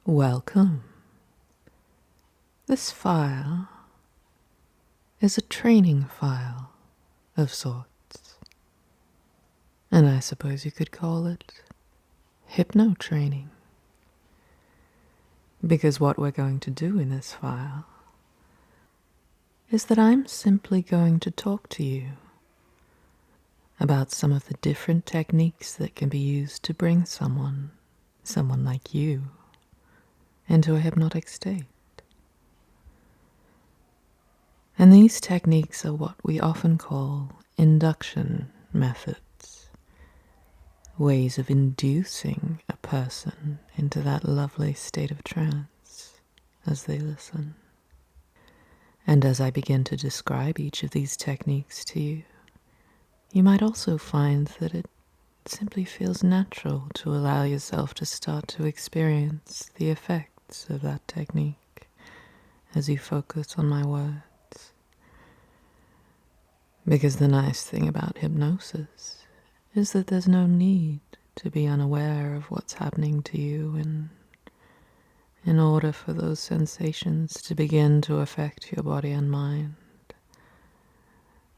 Welcome. This file is a training file of sorts, and I suppose you could call it Hypnotraining, because what we're going to do in this file is that I'm simply going to talk to you about some of the different techniques that can be used to bring someone like you, into a hypnotic state. And these techniques are what we often call induction methods, ways of inducing a person into that lovely state of trance as they listen. And as I begin to describe each of these techniques to you, you might also find that it simply feels natural to allow yourself to start to experience the effects of that technique as you focus on my words. Because the nice thing about hypnosis is that there's no need to be unaware of what's happening to you in order for those sensations to begin to affect your body and mind.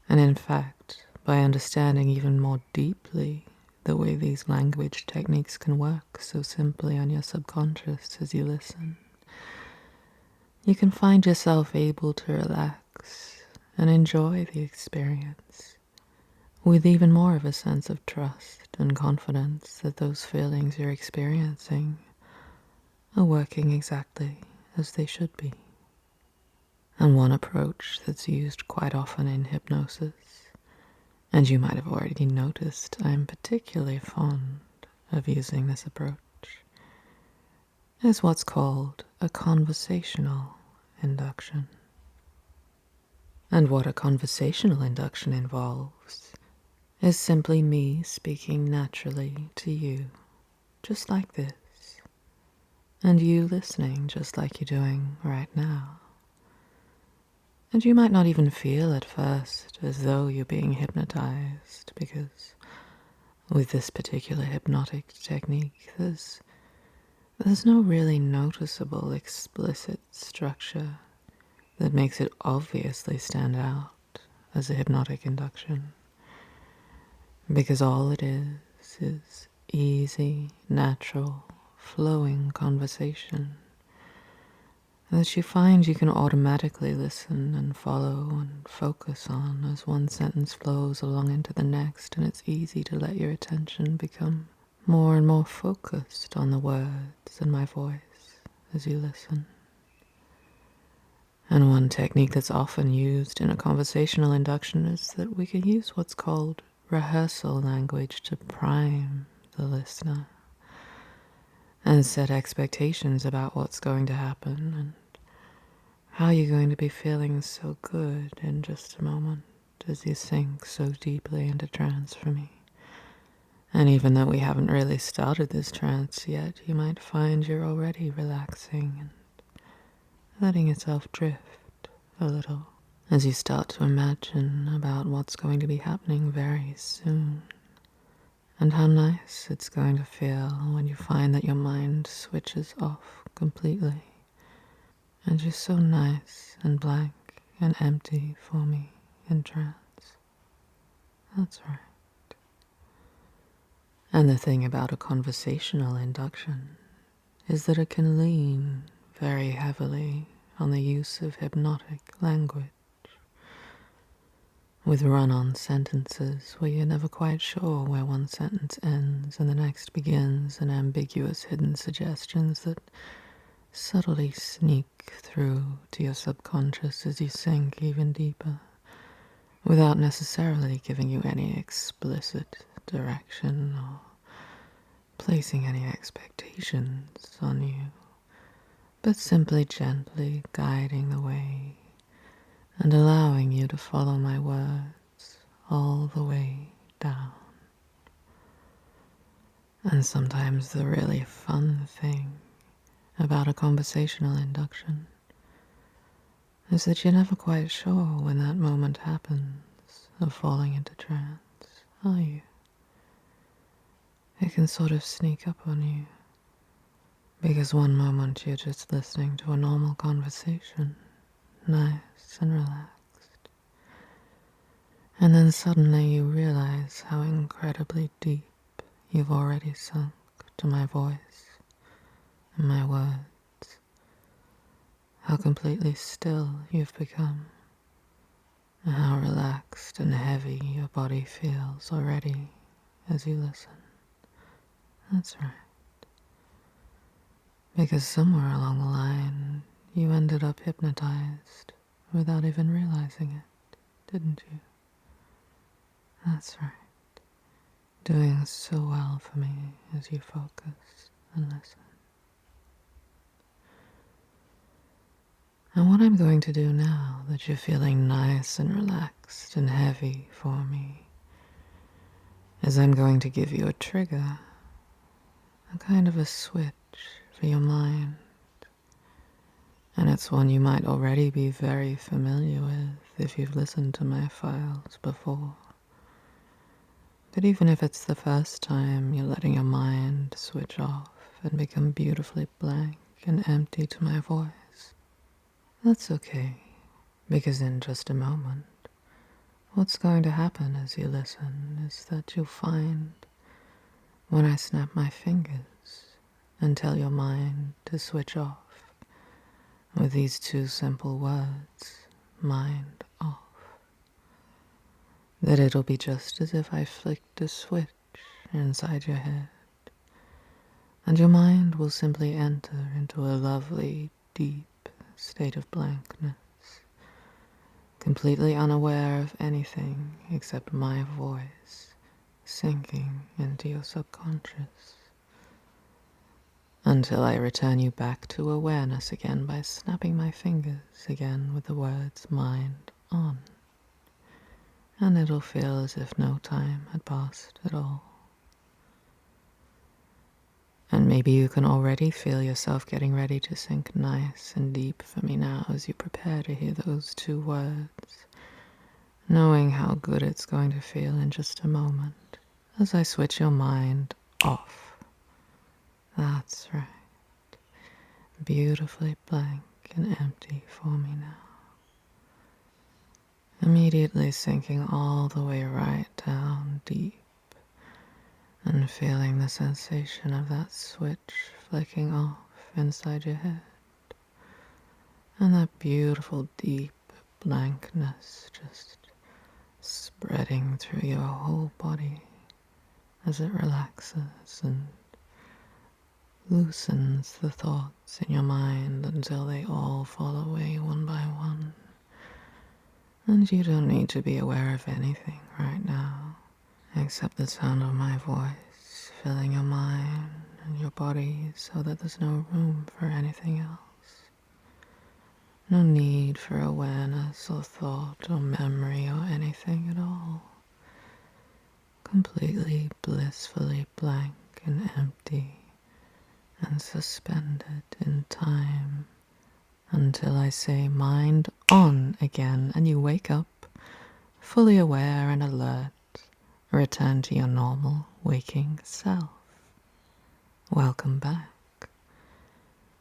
And in fact, by understanding even more deeply the way these language techniques can work so simply on your subconscious as you listen, you can find yourself able to relax and enjoy the experience with even more of a sense of trust and confidence that those feelings you're experiencing are working exactly as they should be. And one approach that's used quite often in hypnosis, and you might have already noticed I'm particularly fond of using this approach, is what's called a conversational induction. And what a conversational induction involves is simply me speaking naturally to you, just like this, and you listening just like you're doing right now. And you might not even feel at first as though you're being hypnotized, because with this particular hypnotic technique, there's no really noticeable explicit structure that makes it obviously stand out as a hypnotic induction. Because all it is easy, natural, flowing conversation that you find you can automatically listen and follow and focus on as one sentence flows along into the next, and it's easy to let your attention become more and more focused on the words and my voice as you listen. And one technique that's often used in a conversational induction is that we can use what's called rehearsal language to prime the listener and set expectations about what's going to happen and how you're going to be feeling so good in just a moment as you sink so deeply into trance for me. And even though we haven't really started this trance yet, you might find you're already relaxing and letting yourself drift a little as you start to imagine about what's going to be happening very soon, and how nice it's going to feel when you find that your mind switches off completely and you're so nice and blank and empty for me in trance. That's right. And the thing about a conversational induction is that it can lean very heavily on the use of hypnotic language, with run-on sentences where you're never quite sure where one sentence ends and the next begins, and ambiguous hidden suggestions that subtly sneak through to your subconscious as you sink even deeper, without necessarily giving you any explicit direction or placing any expectations on you, but simply gently guiding the way and allowing you to follow my words all the way down. And sometimes the really fun thing about a conversational induction is that you're never quite sure when that moment happens of falling into trance, are you? It can sort of sneak up on you, Because one moment you're just listening to a normal conversation, nice and relaxed. And then suddenly you realize how incredibly deep you've already sunk to my voice and my words. How completely still you've become. And how relaxed and heavy your body feels already as you listen. That's right. Because somewhere along the line, you ended up hypnotized without even realizing it, didn't you? That's right. Doing so well for me as you focus and listen. And what I'm going to do now that you're feeling nice and relaxed and heavy for me is I'm going to give you a trigger, a kind of a switch for your mind. And it's one you might already be very familiar with if you've listened to my files before. But even if it's the first time you're letting your mind switch off and become beautifully blank and empty to my voice, that's okay, because in just a moment, what's going to happen as you listen is that you'll find when I snap my fingers and tell your mind to switch off with these two simple words, mind off, that it'll be just as if I flicked a switch inside your head, and your mind will simply enter into a lovely, deep state of blankness, completely unaware of anything except my voice sinking into your subconscious, until I return you back to awareness again by snapping my fingers again with the words mind on. And it'll feel as if no time had passed at all. And maybe you can already feel yourself getting ready to sink nice and deep for me now as you prepare to hear those two words, knowing how good it's going to feel in just a moment as I switch your mind off. That's right. Beautifully blank and empty for me now. Immediately sinking all the way right down deep and feeling the sensation of that switch flicking off inside your head, and that beautiful deep blankness just spreading through your whole body as it relaxes and loosens the thoughts in your mind until they all fall away one by one. And you don't need to be aware of anything right now, except the sound of my voice filling your mind and your body so that there's no room for anything else. No need for awareness or thought or memory or anything at all. Completely blissfully blank and empty and suspended in time until I say mind on again and you wake up fully aware and alert, return to your normal waking self. Welcome back.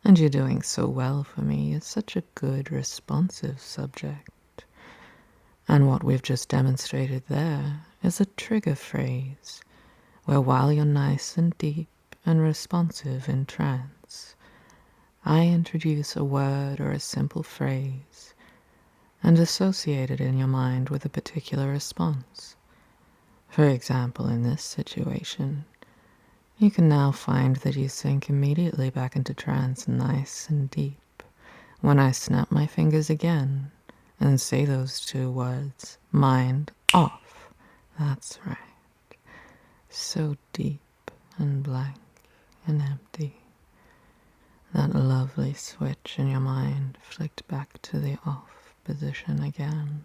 And you're doing so well for me. You're such a good, responsive subject. And what we've just demonstrated there is a trigger phrase, where while you're nice and deep and responsive in trance, I introduce a word or a simple phrase and associate it in your mind with a particular response. For example, in this situation, you can now find that you sink immediately back into trance nice and deep when I snap my fingers again and say those two words, mind off. That's right. So deep and blank and empty. That lovely switch in your mind flicked back to the off position again,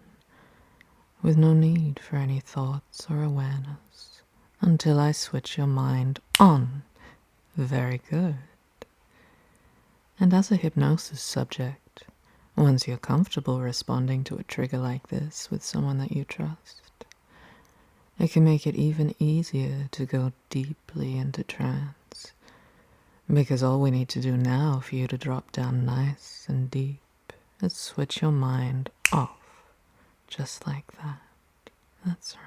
with no need for any thoughts or awareness, until I switch your mind on. Very good. And as a hypnosis subject, once you're comfortable responding to a trigger like this with someone that you trust, it can make it even easier to go deeply into trance, Because all we need to do now for you to drop down nice and deep is switch your mind off, just like that. That's right.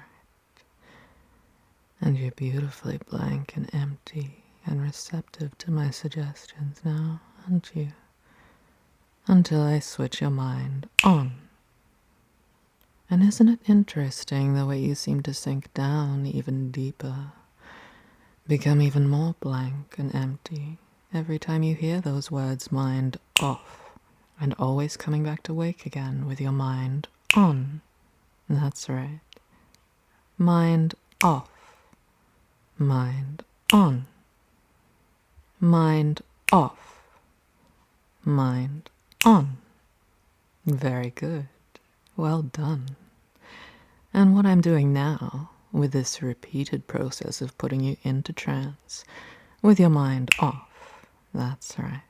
And you're beautifully blank and empty and receptive to my suggestions now, aren't you? Until I switch your mind on. And isn't it interesting the way you seem to sink down even deeper, become even more blank and empty every time you hear those words, mind off, and always coming back to wake again with your mind on. That's right. Mind off. Mind on. Mind off. Mind on. Very good. Well done. And what I'm doing now, with this repeated process of putting you into trance, with your mind off, that's right,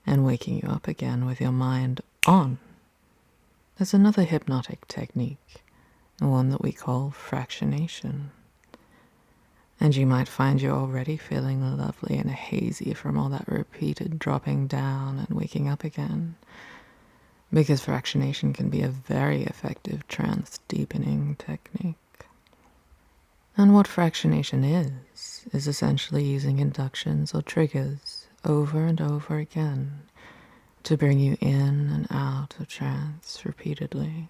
and waking you up again with your mind on, there's another hypnotic technique, one that we call fractionation. And you might find you're already feeling lovely and hazy from all that repeated dropping down and waking up again, because fractionation can be a very effective trance deepening technique. And what fractionation is essentially using inductions or triggers over and over again to bring you in and out of trance repeatedly,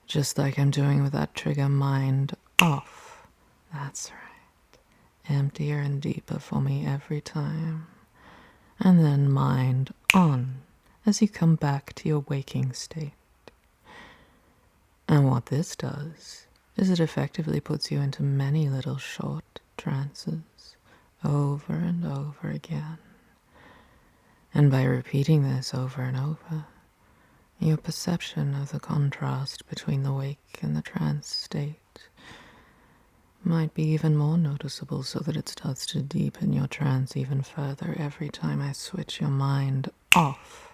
just like I'm doing with that trigger mind off. That's right. Emptier and deeper for me every time. And then mind on as you come back to your waking state. And what this does is it effectively puts you into many little short trances over and over again. And by repeating this over and over, your perception of the contrast between the wake and the trance state might be even more noticeable, so that it starts to deepen your trance even further every time I switch your mind off.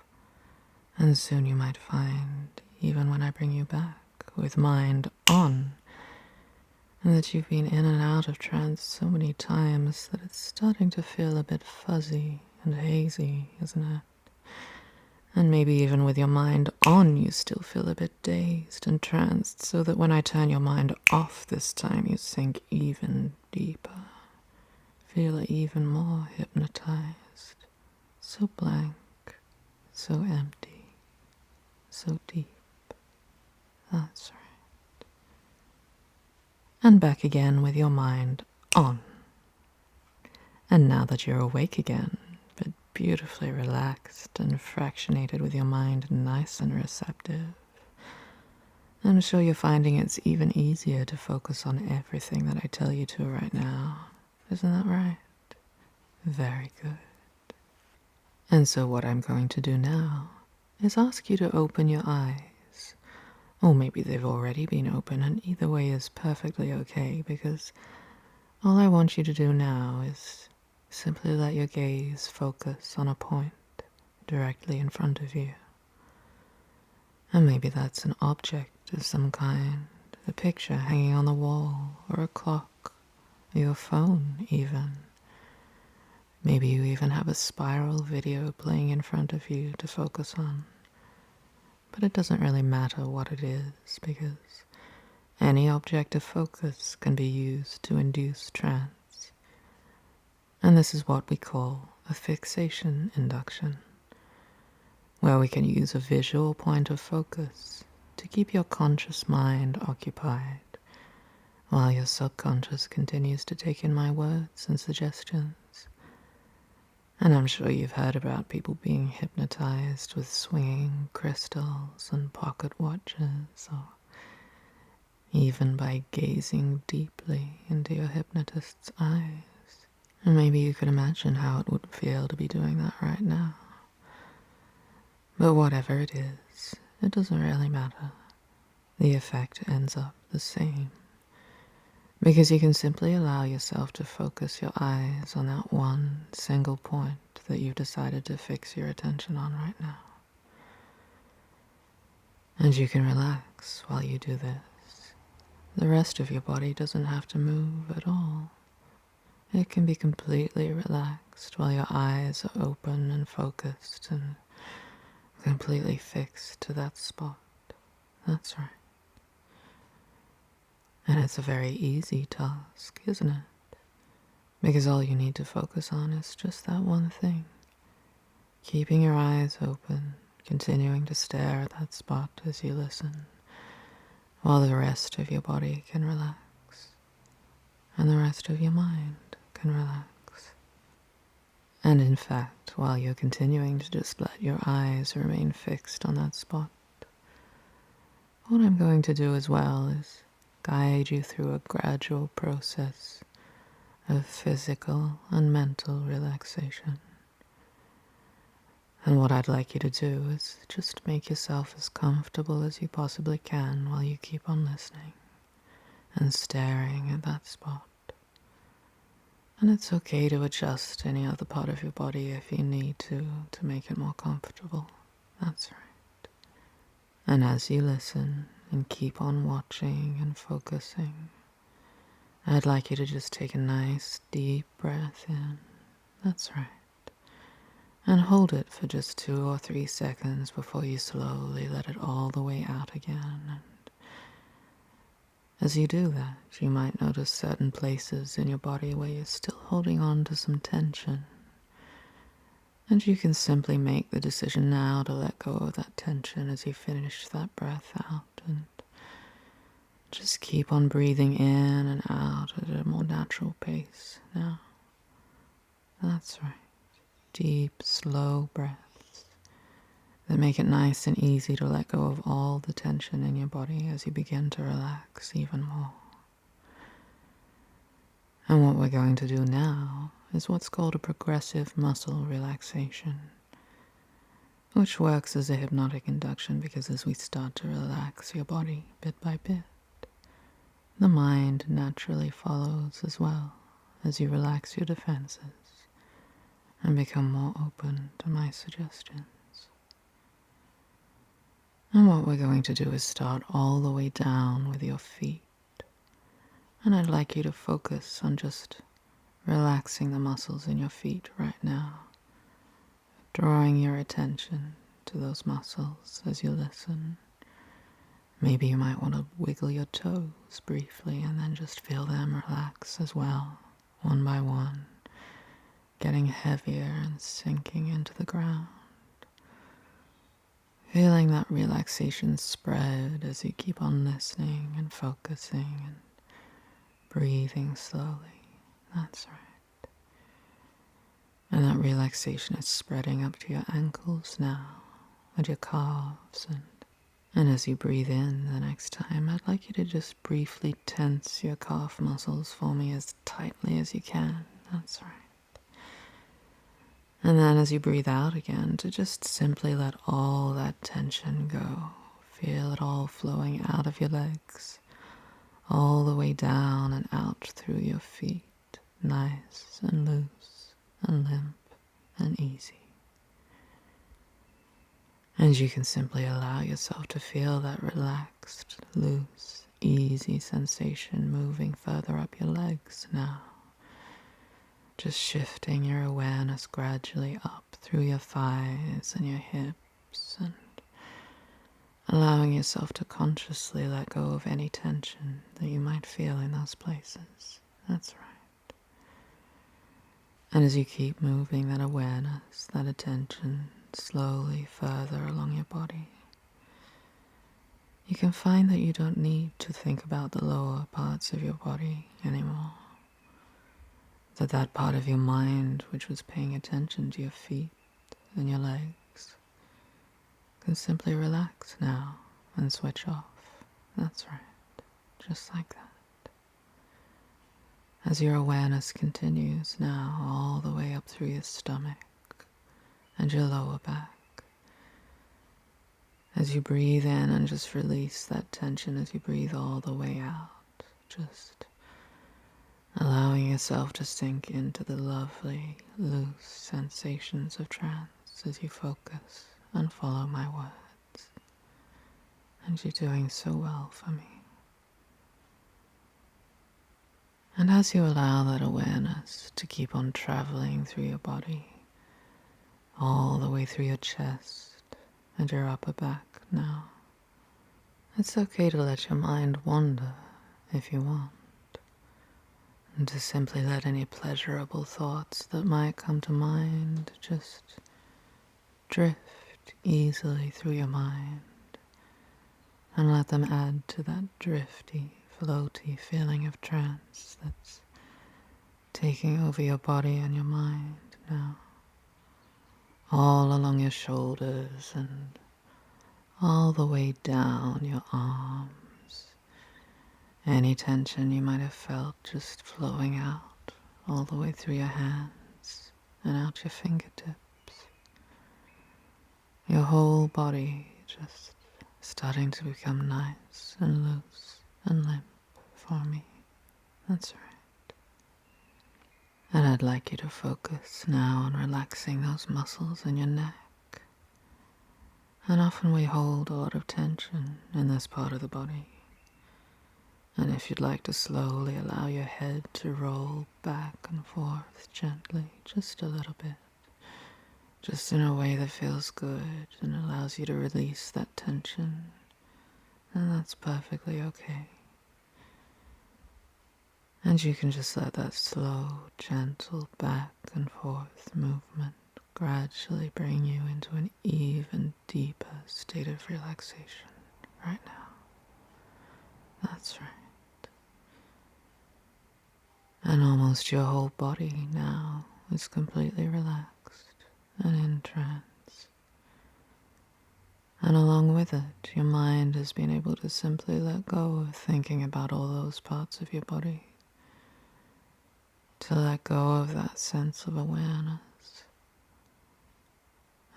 And soon you might find, even when I bring you back with mind on, that you've been in and out of trance so many times that it's starting to feel a bit fuzzy and hazy, isn't it? And maybe even with your mind on, you still feel a bit dazed and tranced, so that when I turn your mind off this time, you sink even deeper, feel even more hypnotized, so blank, so empty, so deep. That's right. And back again with your mind on. And now that you're awake again, but beautifully relaxed and fractionated with your mind nice and receptive, I'm sure you're finding it's even easier to focus on everything that I tell you to right now. Isn't that right? Very good. And so what I'm going to do now is ask you to open your eyes. Or maybe they've already been open, and either way is perfectly okay, because all I want you to do now is simply let your gaze focus on a point directly in front of you. And maybe that's an object of some kind, a picture hanging on the wall, or a clock, or your phone even. Maybe you even have a spiral video playing in front of you to focus on. But it doesn't really matter what it is, because any object of focus can be used to induce trance. And this is what we call a fixation induction, where we can use a visual point of focus to keep your conscious mind occupied, while your subconscious continues to take in my words and suggestions. And I'm sure you've heard about people being hypnotized with swinging crystals and pocket watches, or even by gazing deeply into your hypnotist's eyes. And maybe you could imagine how it would feel to be doing that right now. But whatever it is, it doesn't really matter. The effect ends up the same, because you can simply allow yourself to focus your eyes on that one single point that you've decided to fix your attention on right now. And you can relax while you do this. The rest of your body doesn't have to move at all. It can be completely relaxed relaxed while your eyes are open and focused and completely fixed to that spot. That's right. And it's a very easy task, isn't it? Because all you need to focus on is just that one thing. Keeping your eyes open, continuing to stare at that spot as you listen, while the rest of your body can relax, and the rest of your mind can relax. And in fact, while you're continuing to just let your eyes remain fixed on that spot, what I'm going to do as well is guide you through a gradual process of physical and mental relaxation. And what I'd like you to do is just make yourself as comfortable as you possibly can while you keep on listening and staring at that spot. And it's okay to adjust any other part of your body if you need to make it more comfortable. That's right. And as you listen and keep on watching and focusing, I'd like you to just take a nice deep breath in. That's right. And hold it for just 2 or 3 seconds before you slowly let it all the way out again. And as you do that, you might notice certain places in your body where you're still holding on to some tension. And you can simply make the decision now to let go of that tension as you finish that breath out, and just keep on breathing in and out at a more natural pace now. That's right. Deep, slow breaths that make it nice and easy to let go of all the tension in your body as you begin to relax even more. And what we're going to do now is what's called a progressive muscle relaxation, which works as a hypnotic induction because as we start to relax your body bit by bit, the mind naturally follows as well as you relax your defenses and become more open to my suggestions. And what we're going to do is start all the way down with your feet. And I'd like you to focus on just relaxing the muscles in your feet right now, drawing your attention to those muscles as you listen. Maybe you might want to wiggle your toes briefly and then just feel them relax as well, one by one, getting heavier and sinking into the ground. Feeling that relaxation spread as you keep on listening and focusing and breathing slowly. That's right. And that relaxation is spreading up to your ankles now, and your calves, and as you breathe in the next time, I'd like you to just briefly tense your calf muscles for me as tightly as you can. That's right. And then as you breathe out again, to just simply let all that tension go. Feel it all flowing out of your legs, all the way down and out through your feet, nice and loose and limp and easy. And you can simply allow yourself to feel that relaxed, loose, easy sensation moving further up your legs now. Just shifting your awareness gradually up through your thighs and your hips and allowing yourself to consciously let go of any tension that you might feel in those places. That's right. And as you keep moving that awareness, that attention slowly further along your body, you can find that you don't need to think about the lower parts of your body anymore. That part of your mind which was paying attention to your feet and your legs can simply relax now and switch off. That's right, just like that. As your awareness continues now all the way up through your stomach and your lower back. As you breathe in and just release that tension as you breathe all the way out, just allowing yourself to sink into the lovely, loose sensations of trance as you focus and follow my words. And you're doing so well for me. And as you allow that awareness to keep on traveling through your body, all the way through your chest and your upper back now, it's okay to let your mind wander if you want, and to simply let any pleasurable thoughts that might come to mind just drift easily through your mind, and let them add to that drifty, floaty feeling of trance that's taking over your body and your mind now, all along your shoulders and all the way down your arms. Any tension you might have felt just flowing out all the way through your hands and out your fingertips. Your whole body just starting to become nice and loose and limp for me. That's right. And I'd like you to focus now on relaxing those muscles in your neck. And often we hold a lot of tension in this part of the body. And if you'd like to slowly allow your head to roll back and forth gently, just a little bit, just in a way that feels good and allows you to release that tension, then that's perfectly okay. And you can just let that slow, gentle back and forth movement gradually bring you into an even deeper state of relaxation right now. That's right. And almost your whole body now is completely relaxed and in trance. And along with it, your mind has been able to simply let go of thinking about all those parts of your body, to let go of that sense of awareness.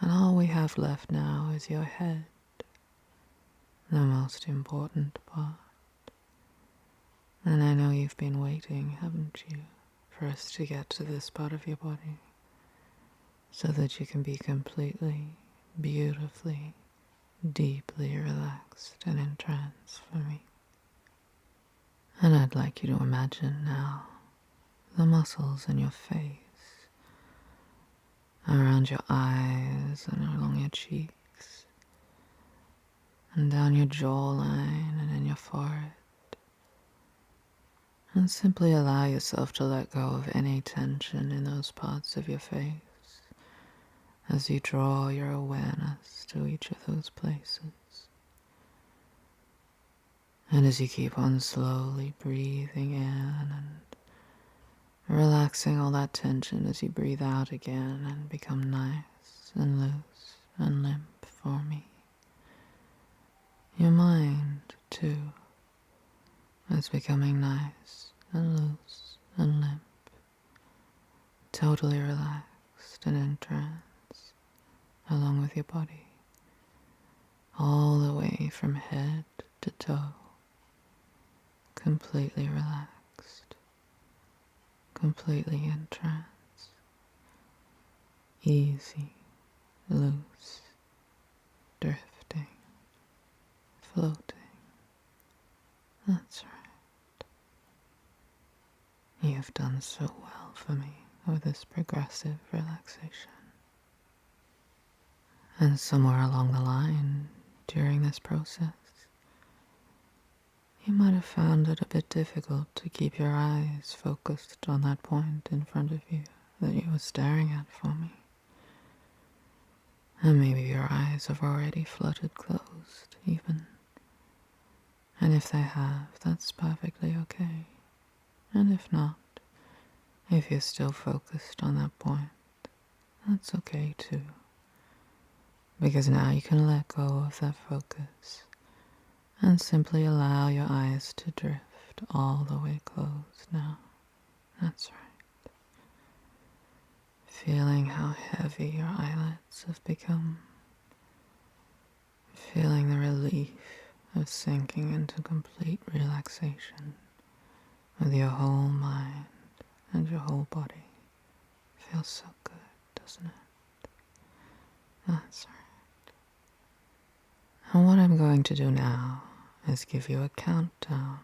And all we have left now is your head, the most important part. And I know you've been waiting, haven't you, for us to get to this part of your body, so that you can be completely, beautifully, deeply relaxed and in trance for me. And I'd like you to imagine now the muscles in your face, around your eyes and along your cheeks, and down your jawline and in your forehead. And simply allow yourself to let go of any tension in those parts of your face as you draw your awareness to each of those places. And as you keep on slowly breathing in and relaxing all that tension as you breathe out again and become nice and loose and limp for me. Your mind, too, is becoming nice and loose and limp, totally relaxed and in trance, along with your body, all the way from head to toe, completely relaxed, completely in trance, easy, loose, drifting, floating. That's right. You've done so well for me with this progressive relaxation. And somewhere along the line, during this process, you might have found it a bit difficult to keep your eyes focused on that point in front of you that you were staring at for me. And maybe your eyes have already fluttered closed, even. And if they have, that's perfectly okay. And if not, if you're still focused on that point, that's okay too. Because now you can let go of that focus and simply allow your eyes to drift all the way closed now. That's right. Feeling how heavy your eyelids have become. Feeling the relief of sinking into complete relaxation with your whole mind and your whole body. Feels so good, doesn't it? That's right. And what I'm going to do now is give you a countdown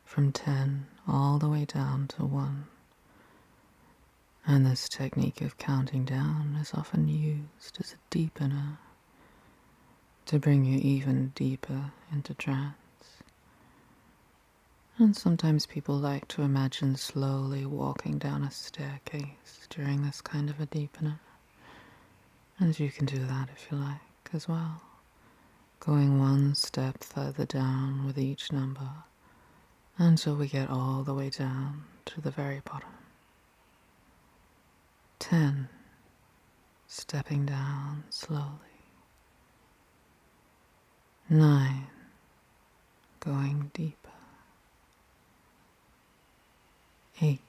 from 10 all the way down to 1. And this technique of counting down is often used as a deepener to bring you even deeper into trance. And sometimes people like to imagine slowly walking down a staircase during this kind of a deepener. And you can do that if you like as well, going one step further down with each number until we get all the way down to the very bottom. 10, stepping down slowly. 9, going deeper. 8,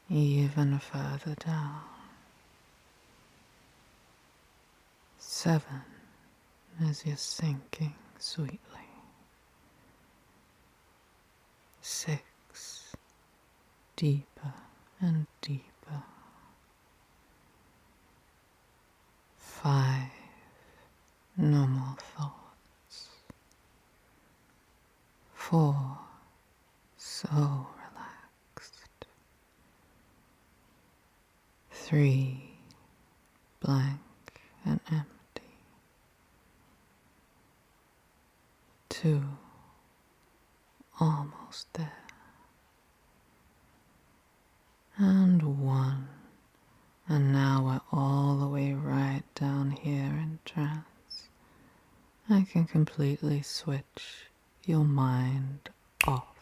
even further down. 7, as you're sinking sweetly. 6, deeper and deeper. 5, no more thoughts. 4, so relaxed. 3, blank and empty. 2, almost there. And 1, and now we're all the way right down here in trance. I can completely switch your mind off.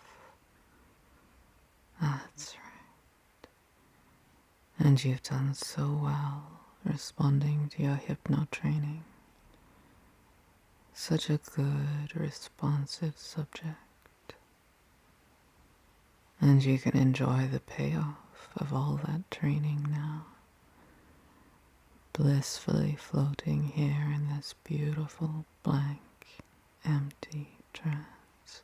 That's right. And you've done so well responding to your hypnotraining. Such a good, responsive subject. And you can enjoy the payoff of all that training now. Blissfully floating here in this beautiful, blank, empty trance.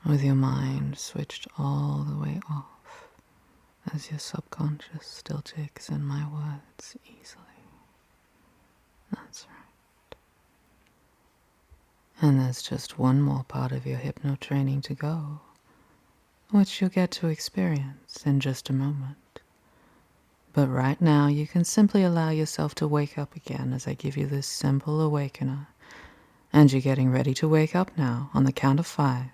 With your mind switched all the way off as your subconscious still takes in my words easily. That's right. And there's just one more part of your hypnotraining to go, which you'll get to experience in just a moment. But right now you can simply allow yourself to wake up again as I give you this simple awakener. And you're getting ready to wake up now on the count of 5.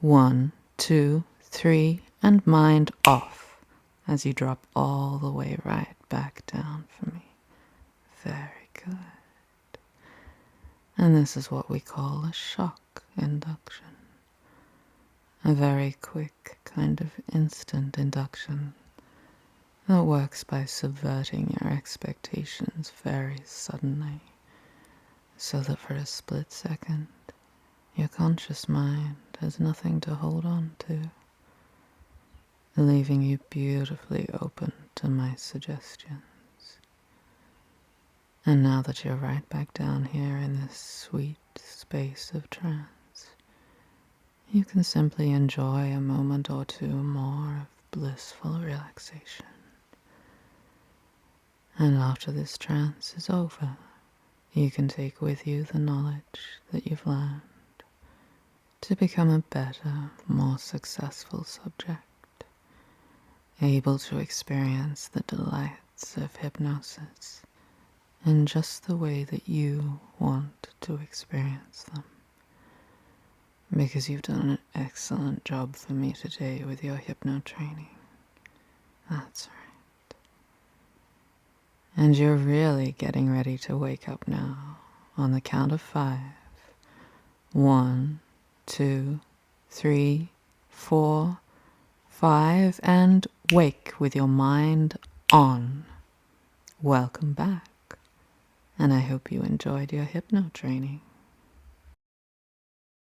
1, 2, 3, and mind off as you drop all the way right back down for me. Very good. And this is what we call a shock induction. A very quick, kind of instant induction that works by subverting your expectations very suddenly, so that for a split second, your conscious mind has nothing to hold on to, leaving you beautifully open to my suggestions. And now that you're right back down here in this sweet space of trance, you can simply enjoy a moment or two more of blissful relaxation. And after this trance is over, you can take with you the knowledge that you've learned to become a better, more successful subject, able to experience the delights of hypnosis in just the way that you want to experience them. Because you've done an excellent job for me today with your hypnotraining. That's right. And you're really getting ready to wake up now on the count of 5. 1, 2, 3, 4, 5, and wake with your mind on. Welcome back, and I hope you enjoyed your hypnotraining.